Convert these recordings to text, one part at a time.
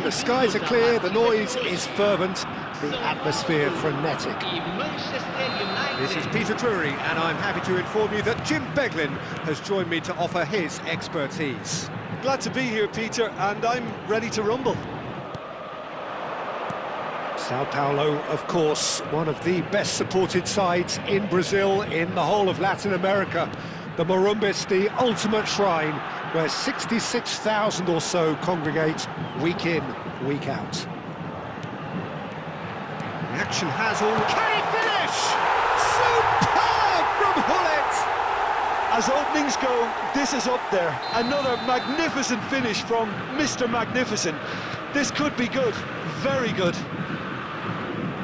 the skies are clear, the noise is fervent, the atmosphere frenetic. This is Peter Drury, and I'm happy to inform you that Jim Beglin has joined me to offer his expertise. Glad to be here, Peter, and I'm ready to rumble. Sao Paulo, of course, one of the best supported sides in Brazil, in the whole of Latin America. The Morumbis, the ultimate shrine, where 66,000 or so congregate week in, week out. The action has all... Can he finish? Superb from Hullet! As openings go, this is up there. Another magnificent finish from Mr. Magnificent. This could be good, very good.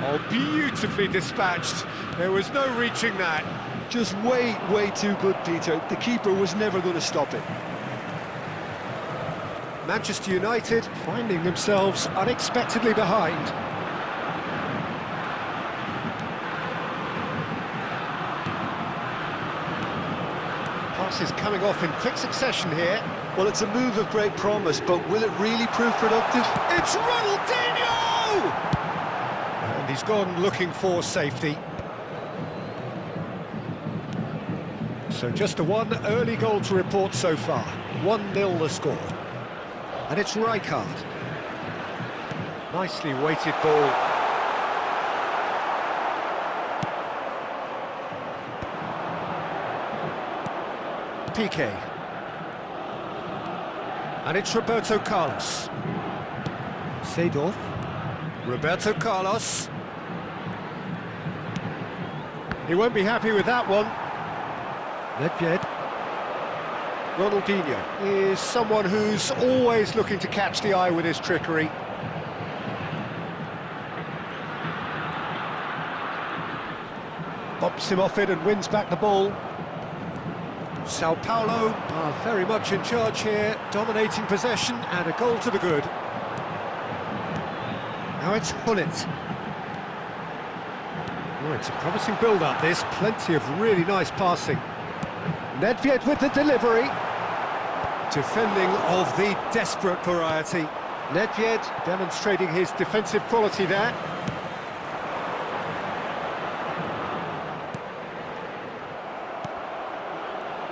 Oh, beautifully dispatched. There was no reaching that. Just way, way too good, Peter. The keeper was never going to stop it. Manchester United finding themselves unexpectedly behind. Passes coming off in quick succession here. Well, it's a move of great promise, but will it really prove productive? It's Ronaldinho! And he's gone looking for safety. So just the one early goal to report so far. 1-0 the score. And it's Rijkaard. Nicely weighted ball. Piqué. And it's Roberto Carlos. Seedorf. Roberto Carlos. He won't be happy with that one. Nedved. Ronaldinho is someone who's always looking to catch the eye with his trickery. Bumps him off it and wins back the ball. Sao Paulo are very much in charge here, dominating possession and a goal to the good. Now it's Hullet. Oh, it's a promising build-up, this. Plenty of really nice passing. Nedved with the delivery. Defending of the desperate variety. Nedved demonstrating his defensive quality there.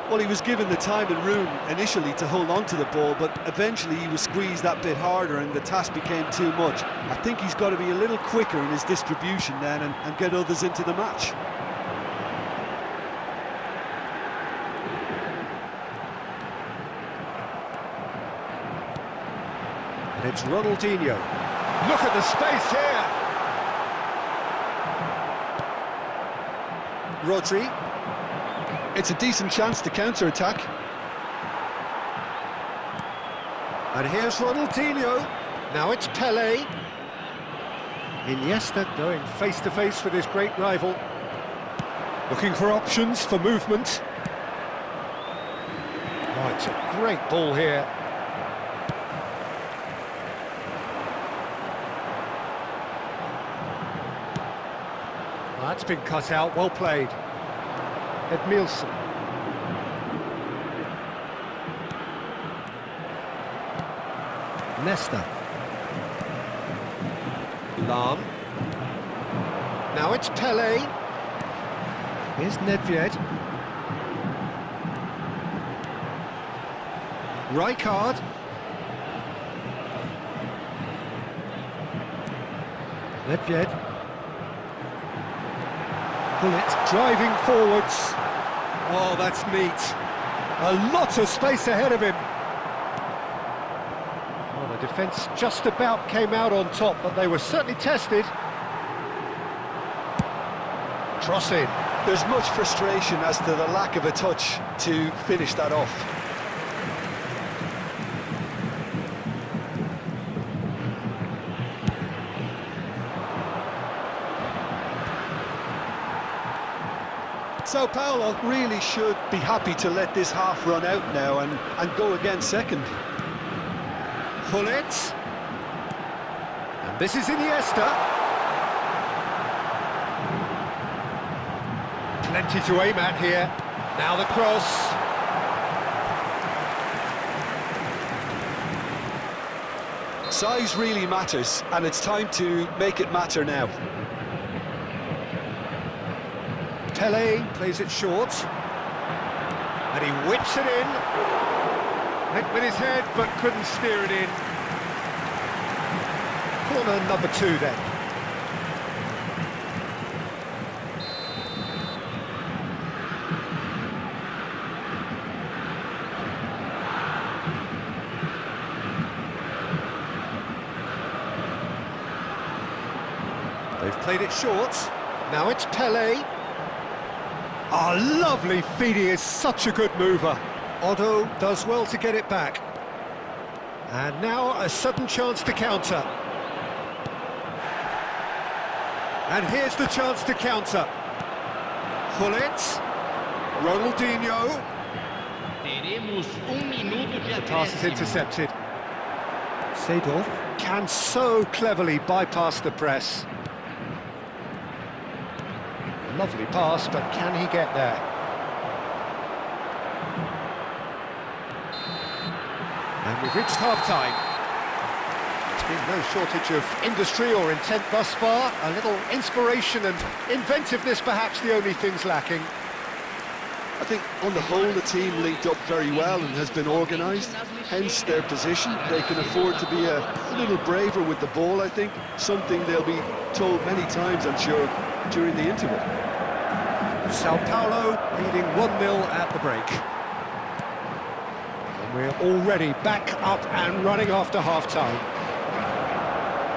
Well, he was given the time and room initially to hold on to the ball, but eventually he was squeezed that bit harder and the task became too much. I think he's got to be a little quicker in his distribution then and get others into the match. And it's Ronaldinho. Look at the space here! Rodri. It's a decent chance to counter-attack. And here's Ronaldinho. Now it's Pelé. Iniesta going face-to-face with his great rival. Looking for options for movement. Oh, it's a great ball here. Well, that's been cut out, well played. Edmilson. Nesta. Lahm. Now it's Pelé. Here's Nedved. Rijkaard. Nedved. Hullet driving forwards. Oh, that's neat. A lot of space ahead of him. Well, the defence just about came out on top, but they were certainly tested. Cross in. There's much frustration as to the lack of a touch to finish that off. Sao Paulo really should be happy to let this half run out now and go again second. Hullet. And this is Iniesta. Plenty to aim at here. Now the cross. Size really matters, and it's time to make it matter now. Pele plays it short. And he whips it in. Hit with his head, but couldn't steer it in. Corner number 2 then. They've played it short. Now it's Pele. Ah, lovely feed. He is such a good mover. Otto does well to get it back. And now a sudden chance to counter. And here's the chance to counter. Gullit. Ronaldinho. The pass is intercepted. Seedorf can so cleverly bypass the press. Lovely pass, but can he get there? And we've reached half-time. There's been no shortage of industry or intent thus far. A little inspiration and inventiveness, perhaps the only things lacking. I think on the whole the team linked up very well and has been organised, hence their position. They can afford to be a little braver with the ball, I think, something they'll be told many times, I'm sure, during the interval. Sao Paulo leading 1-0 at the break. And we're already back up and running after half-time.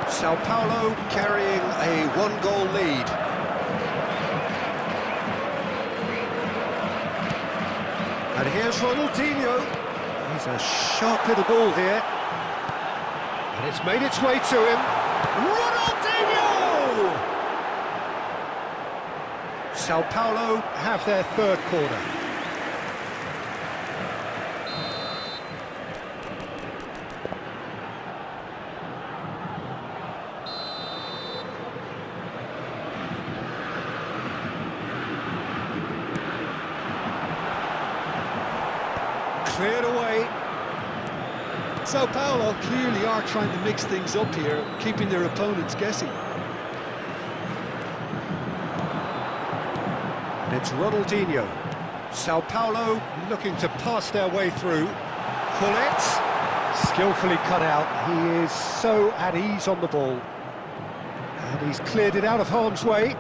Sao Paulo carrying a 1-goal lead. And here's Ronaldinho. He's a sharp little ball here. And it's made its way to him. Ronaldinho! Sao Paulo have their third corner. Cleared away. Sao Paulo clearly are trying to mix things up here, keeping their opponents guessing. And it's Ronaldinho. Sao Paulo looking to pass their way through. Gullit, skillfully cut out. He is so at ease on the ball. And he's cleared it out of harm's way.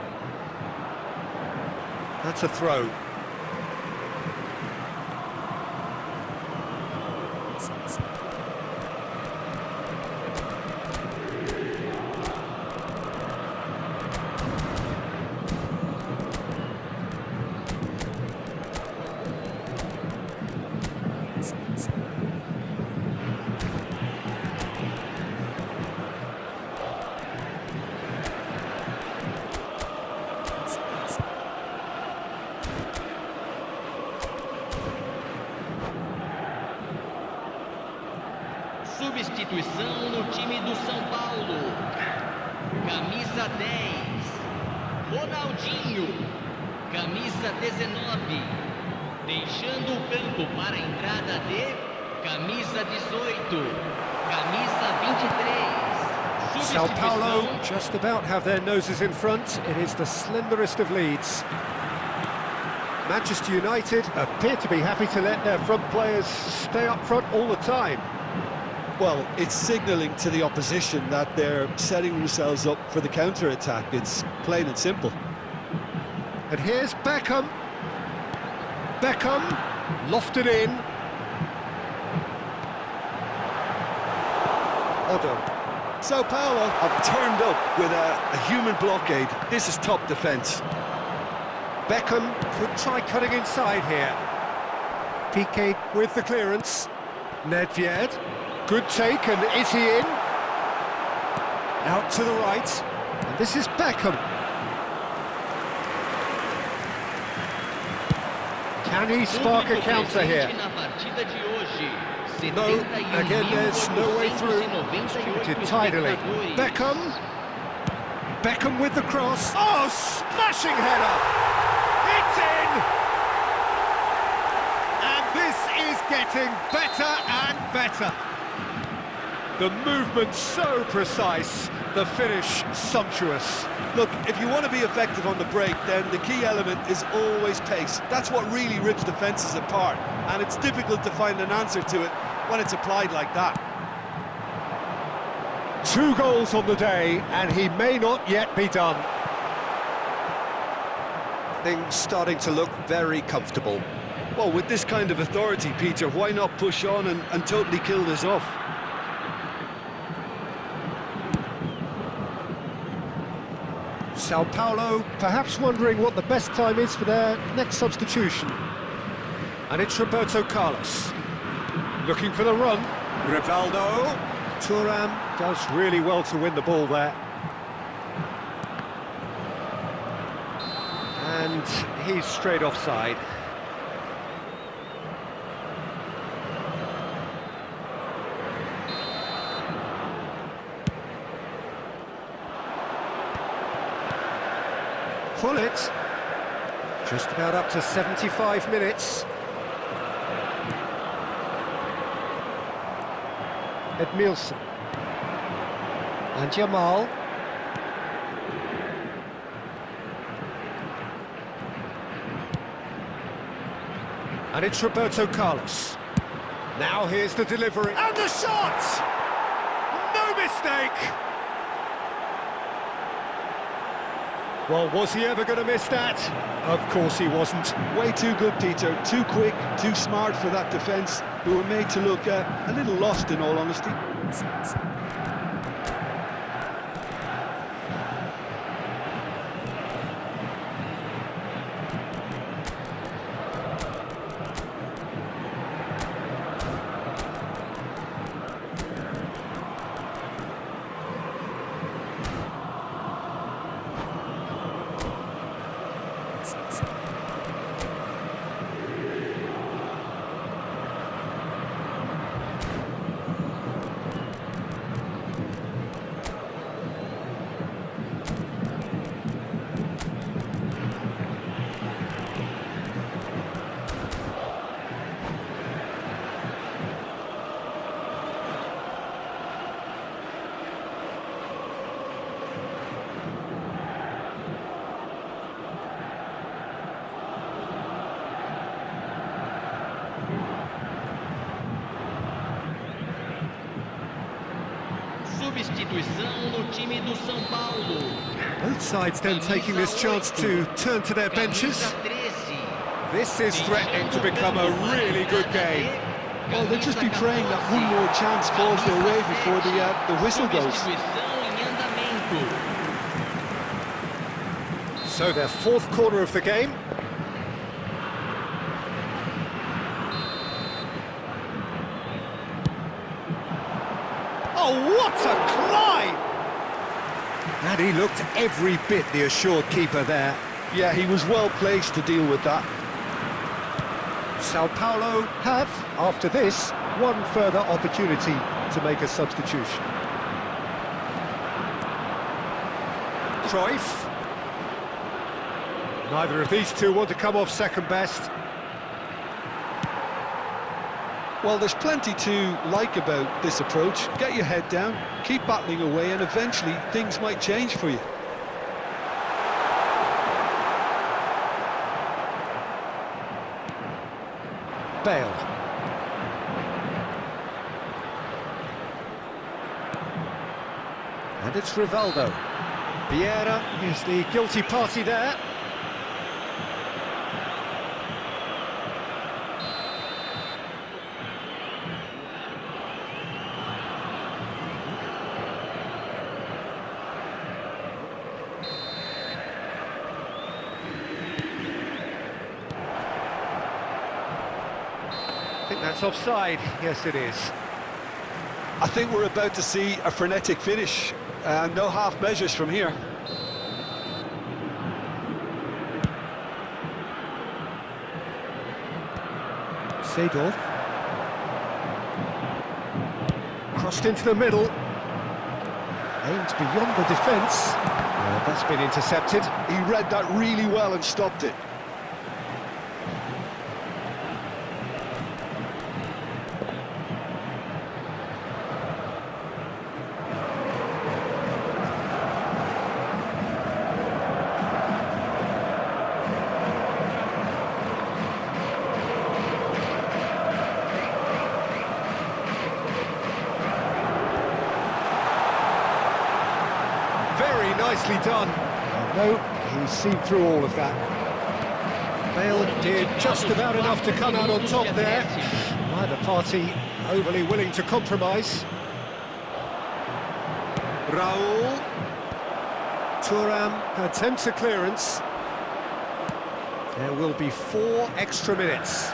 That's a throw. Substituição no time do São Paulo. Camisa 10, Ronaldinho. Camisa 19, deixando o campo para a entrada de camisa 18, camisa 23. Sao Paulo just about have their noses in front. It is the slenderest of leads. Manchester United appear to be happy to let their front players stay up front all the time. Well, it's signalling to the opposition that they're setting themselves up for the counter-attack. It's plain and simple. And here's Beckham. Beckham lofted in. Otto. Sao Paulo have turned up with a human blockade. This is top defence. Beckham could try cutting inside here. Piqué with the clearance. Nedved. Good take, and is he in? Out to the right. And this is Beckham. Can he spark a counter here? No, again there's no way through. Distributed tidily. Beckham. Beckham with the cross. Oh, smashing header! It's in! And this is getting better and better. The movement so precise, the finish sumptuous. Look, if you want to be effective on the break, then the key element is always pace. That's what really rips defences apart, and it's difficult to find an answer to it when it's applied like that. 2 goals on the day, and he may not yet be done. Things starting to look very comfortable. Well, with this kind of authority, Peter, why not push on and totally kill this off? Sao Paulo perhaps wondering what the best time is for their next substitution. And it's Roberto Carlos. Looking for the run. Rivaldo. Thuram does really well to win the ball there. And he's straight offside. Pull it. Just about up to 75 minutes. Edmilson. And Jamal. And it's Roberto Carlos. Now here's the delivery. And the shot! No mistake! Well, was he ever going to miss that? Of course he wasn't. Way too good, Peter. Too quick, too smart for that defence, who were made to look a little lost, in all honesty. Substituição no time do São Paulo. Both sides then taking this chance to turn to their benches. This is threatening to become a really good game. Well, they'll just be praying that one more chance falls their way before the whistle goes. So their 4th corner of the game. Oh, what a climb! And he looked every bit the assured keeper there. Yeah, he was well placed to deal with that. Sao Paulo have, after this, one further opportunity to make a substitution. Cruyff. Neither of these two want to come off second best. Well, there's plenty to like about this approach. Get your head down, keep battling away, and eventually things might change for you. Bale. And it's Rivaldo. Vieira is the guilty party there. I think that's offside. Yes, it is. I think we're about to see a frenetic finish. No half measures from here. Seedorf. Crossed into the middle. Aimed beyond the defence. That's been intercepted. He read that really well and stopped it. nicely done. No, he's seen through all of that. Bale did just about enough to come out on top there. Neither party overly willing to compromise. Raul. Thuram attempts a clearance. There will be 4 extra minutes.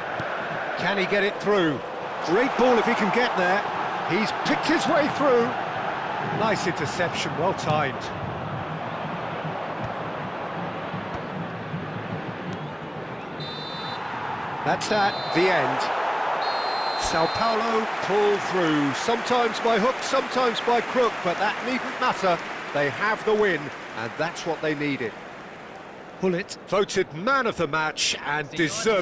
Can he get it through? Great ball if he can get there. He's picked his way through. Nice interception, well timed. That's that, the end. Sao Paulo pull through, sometimes by hook, sometimes by crook, but that needn't matter. They have the win, and that's what they needed. Hullet voted man of the match and deserved